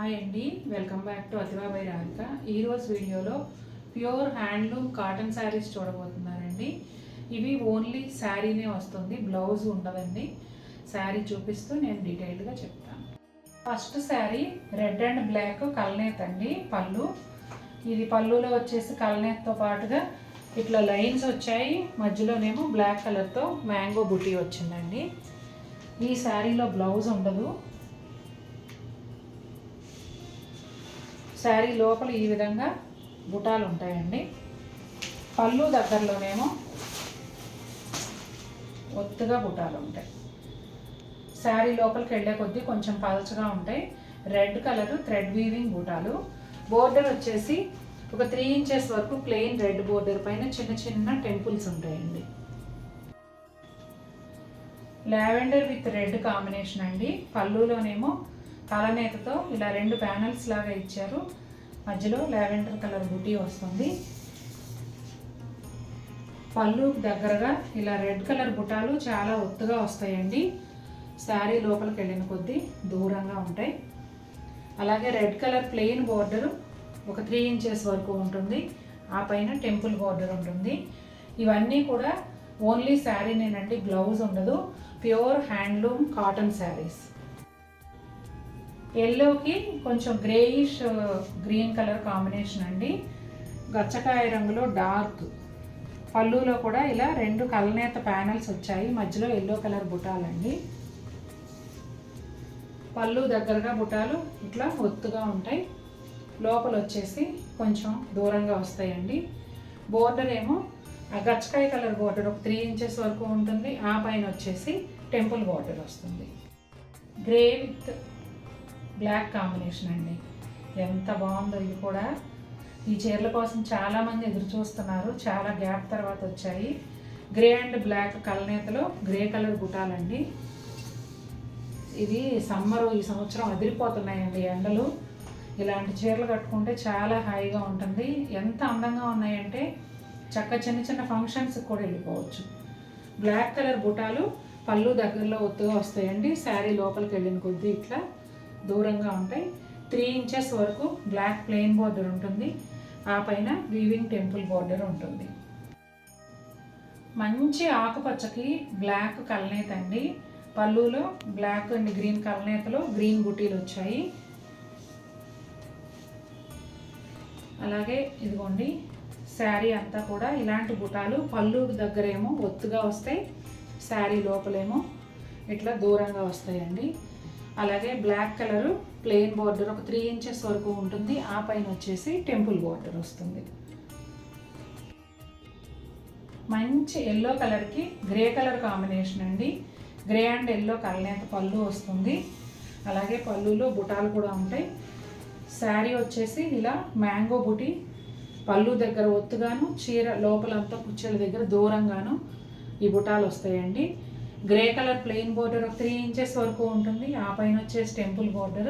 Hi అండి, welcome back to Athiva by Radhika. ఈరోజు వీడియోలో ప్యూర్ హ్యాండ్లూమ్ కాటన్ శారీస్ చూడబోతున్నారండి. ఇవి ఓన్లీ శారీనే వస్తుంది, బ్లౌజ్ ఉండదండి. శారీ చూపిస్తూ నేను డీటెయిల్డ్గా చెప్తాను. First sari red and black కల్నేత్ అండి. పళ్ళు ఇది పళ్ళులో వచ్చేసి కల్నేత్తో పాటుగా ఇట్లా లైన్స్ వచ్చాయి, మధ్యలోనేమో బ్లాక్ కలర్తో మ్యాంగో బుటీ వచ్చిందండి. ఈ శారీలో బ్లౌజ్ ఉండదు. శారీ లోపల ఈ విధంగా బుటాలు ఉంటాయండి. పళ్ళు దగ్గరలోనేమో ఒత్తుగా బుటాలు ఉంటాయి. శారీ లోపలికి వెళ్ళే కొద్దీ కొంచెం పలచగా ఉంటాయి. రెడ్ కలర్ థ్రెడ్ వీవింగ్ బుటాలు. బోర్డర్ వచ్చేసి ఒక 3 ఇంచెస్ వరకు ప్లెయిన్ రెడ్ బోర్డర్ పైన చిన్న చిన్న టెంపుల్స్ ఉంటాయండి. లావెండర్ విత్ రెడ్ కాంబినేషన్ అండి. పళ్ళులోనేమో కలనేతతో ఇలా 2 ప్యానల్స్ లాగా ఇచ్చారు. మధ్యలో లావెండర్ కలర్ బుటీ వస్తుంది. పళ్ళు దగ్గరగా ఇలా రెడ్ కలర్ బుటాలు చాలా ఒత్తుగా వస్తాయండి. శారీ లోపలికి వెళ్ళిన కొద్దీ దూరంగా ఉంటాయి. అలాగే రెడ్ కలర్ ప్లెయిన్ బోర్డర్ ఒక 3 ఇంచెస్ వరకు ఉంటుంది. ఆ పైన టెంపుల్ బోర్డర్ ఉంటుంది. ఇవన్నీ కూడా ఓన్లీ శారీనేనండి, బ్లౌజ్ ఉండదు. Pure handloom cotton saris. ఎల్లోకి కొంచెం గ్రేయిష్ గ్రీన్ కలర్ కాంబినేషన్ అండి. గచ్చకాయ రంగులో డార్క్. పళ్ళులో కూడా ఇలా 2 కలనేత ప్యానల్స్ వచ్చాయి, మధ్యలో ఎల్లో కలర్ బుటాలండి. పళ్ళు దగ్గరగా బుటాలు ఇట్లా ఒత్తుగా ఉంటాయి. లోపల వచ్చేసి కొంచెం దూరంగా వస్తాయండి. బోర్డర్ ఏమో ఆ గచ్చకాయ కలర్ బోర్డర్ ఒక 3 ఇంచెస్ వరకు ఉంటుంది. ఆ పైన వచ్చేసి టెంపుల్ బోర్డర్ వస్తుంది. గ్రే విత్ బ్లాక్ కాంబినేషన్ అండి. ఎంత బాగుందో ఇది కూడా. ఈ చీరల కోసం చాలామంది ఎదురు చూస్తున్నారు. చాలా గ్యాప్ తర్వాత వచ్చాయి. గ్రే అండ్ బ్లాక్ కలనేతలో గ్రే కలర్ బుటాలండి. ఇది సమ్మర్ ఈ సంవత్సరం అదిరిపోతున్నాయండి ఎండలు. ఇలాంటి చీరలు కట్టుకుంటే చాలా హాయిగా ఉంటుంది. ఎంత అందంగా ఉన్నాయంటే చిన్న చిన్న ఫంక్షన్స్కి కూడా వెళ్ళిపోవచ్చు. బ్లాక్ కలర్ బుటాలు పళ్ళు దగ్గరలో ఒత్తుగా వస్తాయండి. శారీ లోపలికి వెళ్ళిన కొద్దీ ఇట్లా దూరంగా ఉంటాయి. 3 ఇంచెస్ వరకు బ్లాక్ ప్లెయిన్ బోర్డర్ ఉంటుంది. ఆ పైన వీవింగ్ టెంపుల్ బోర్డర్ ఉంటుంది. మంచి ఆకుపచ్చకి బ్లాక్ కలనేత అండి. పళ్ళులో బ్లాక్ అండ్ గ్రీన్ కలనేతలో గ్రీన్ బుటీలు వచ్చాయి. అలాగే ఇదిగోండి శారీ అంతా కూడా ఇలాంటి బుటాలు పళ్ళు దగ్గరేమో ఒత్తుగా వస్తాయి, శారీ లోపలేమో ఇట్లా దూరంగా వస్తాయండి. అలాగే బ్లాక్ కలర్ ప్లెయిన్ బోర్డర్ ఒక 3 ఇంచెస్ వరకు ఉంటుంది. ఆ పైన వచ్చేసి టెంపుల్ బోర్డర్ వస్తుంది. మంచి ఎల్లో కలర్కి గ్రే కలర్ కాంబినేషన్ అండి. గ్రే అండ్ ఎల్లో కలనేత పళ్ళు వస్తుంది. అలాగే పళ్ళులో బుటాలు కూడా ఉంటాయి. శారీ వచ్చేసి ఇలా మ్యాంగో బుటీ, పళ్ళు దగ్గర ఒత్తుగాను, చీర లోపలంతా కుచ్చెల దగ్గర దూరంగాను ఈ బుటాలు వస్తాయండి. గ్రే కలర్ ప్లెయిన్ బోర్డర్ ఒక 3 ఇంచెస్ వరకు ఉంటుంది. ఆ పైన వచ్చేసి టెంపుల్ బోర్డర్.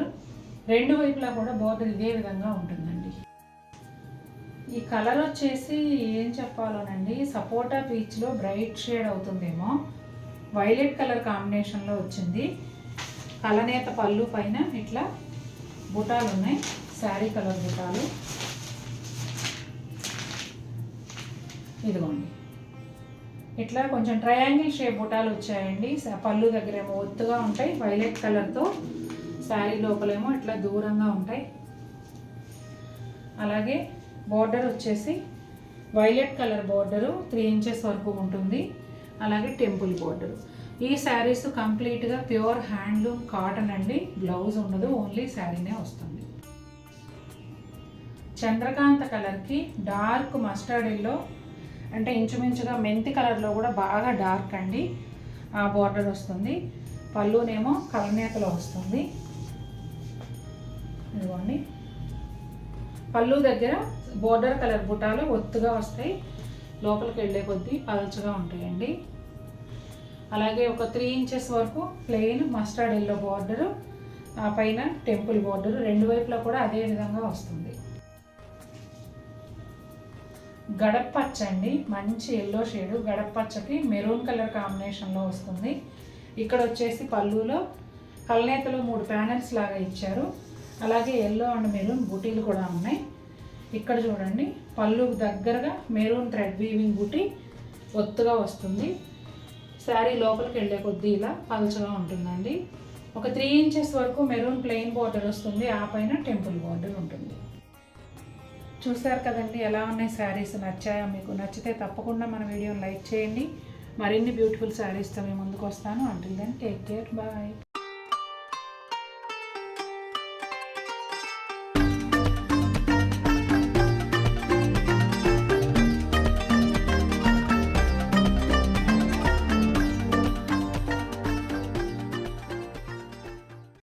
2 వైపులా కూడా బోర్డర్ ఇదే విధంగా ఉంటుందండి. ఈ కలర్ వచ్చేసి ఏం చెప్పాలోనండి, సపోటా పీచ్లో బ్రైట్ షేడ్ అవుతుందేమో. వైలెట్ కలర్ కాంబినేషన్లో వచ్చింది. కలనేత పళ్ళు పైన ఇట్లా బుటాలు ఉన్నాయి, శారీ కలర్ బుటాలు. ఇదిగోండి ఇట్లా కొంచెం ట్రయాంగిల్ షేప్ బుటాలు వచ్చాయండి. పళ్ళు దగ్గరేమో ఒత్తుగా ఉంటాయి వైలెట్ కలర్తో, శారీ లోపలేమో ఇట్లా దూరంగా ఉంటాయి. అలాగే బోర్డర్ వచ్చేసి వైలెట్ కలర్ బోర్డరు 3 ఇంచెస్ వరకు ఉంటుంది. అలాగే టెంపుల్ బోర్డరు. ఈ శారీస్ కంప్లీట్గా ప్యూర్ హ్యాండ్లూమ్ కాటన్ అండి, బ్లౌజ్ ఉండదు, ఓన్లీ శారీనే వస్తుంది. చంద్రకాంత కలర్కి డార్క్ మస్టర్డ్ ఎల్లో అంటే ఇంచుమించుగా మెంతి కలర్లో కూడా బాగా డార్క్ అండి, ఆ బోర్డర్ వస్తుంది. పళ్ళునేమో కలనేతలో వస్తుంది. ఇదిగోండి పళ్ళు దగ్గర బోర్డర్ కలర్ బుటాలు ఒత్తుగా వస్తాయి, లోపలికి వెళ్ళే కొద్దీ పలచగా ఉంటాయండి. అలాగే ఒక 3 ఇంచెస్ వరకు ప్లెయిన్ మస్టర్డ్ ఎల్లో బోర్డరు, ఆ పైన టెంపుల్ బోర్డరు. 2 వైపులా కూడా అదే విధంగా వస్తుంది. గడపచ్చ అండి, మంచి ఎల్లో షేడు. గడపచ్చకి మెరూన్ కలర్ కాంబినేషన్లో వస్తుంది. ఇక్కడ వచ్చేసి పళ్ళులో కలనేతలో 3 ప్యానల్స్ లాగా ఇచ్చారు. అలాగే ఎల్లో అండ్ మెరూన్ బూటీలు కూడా ఉన్నాయి. ఇక్కడ చూడండి, పళ్ళు దగ్గరగా మెరూన్ థ్రెడ్ వీవింగ్ బూటీ ఒత్తుగా వస్తుంది. శారీ లోపలికి వెళ్ళే కొద్దీ ఇలా పల్చగా ఉంటుందండి. ఒక 3 ఇంచెస్ వరకు మెరూన్ ప్లెయిన్ బార్డర్ వస్తుంది, ఆ పైన టెంపుల్ బార్డర్ ఉంటుంది. చూసారు కదండి ఎలా ఉన్నాయి శారీస్. నచ్చాయా మీకు? నచ్చితే తప్పకుండా మన వీడియోని లైక్ చేయండి. మరిన్ని బ్యూటిఫుల్ శారీస్తో మేము ముందుకు వస్తాను. Until then take care, bye.